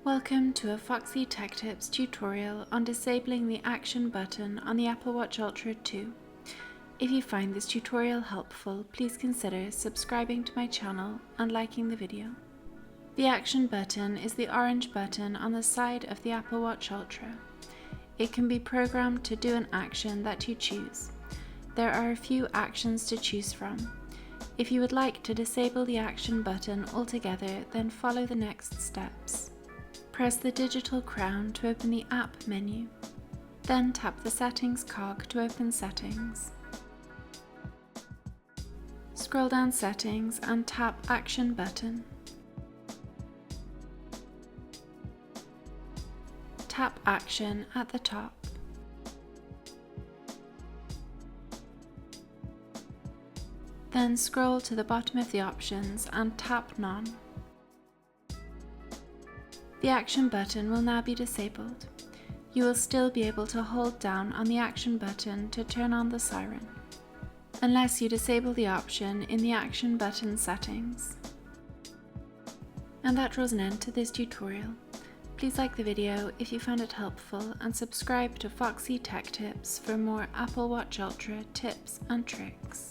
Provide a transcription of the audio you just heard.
Welcome to a Foxy Tech Tips tutorial on disabling the action button on the Apple Watch Ultra 2. If you find this tutorial helpful, please consider subscribing to my channel and liking the video. The action button is the orange button on the side of the Apple Watch Ultra. It can be programmed to do an action that you choose. There are a few actions to choose from. If you would like to disable the action button altogether, then follow the next steps. Press the digital crown to open the App menu. Then tap the Settings cog to open Settings. Scroll down Settings and tap Action button. Tap Action at the top. Then scroll to the bottom of the options and tap None. The action button will now be disabled. You will still be able to hold down on the action button to turn on the siren, unless you disable the option in the action button settings. And that draws an end to this tutorial. Please like the video if you found it helpful and subscribe to Foxy Tech Tips for more Apple Watch Ultra tips and tricks.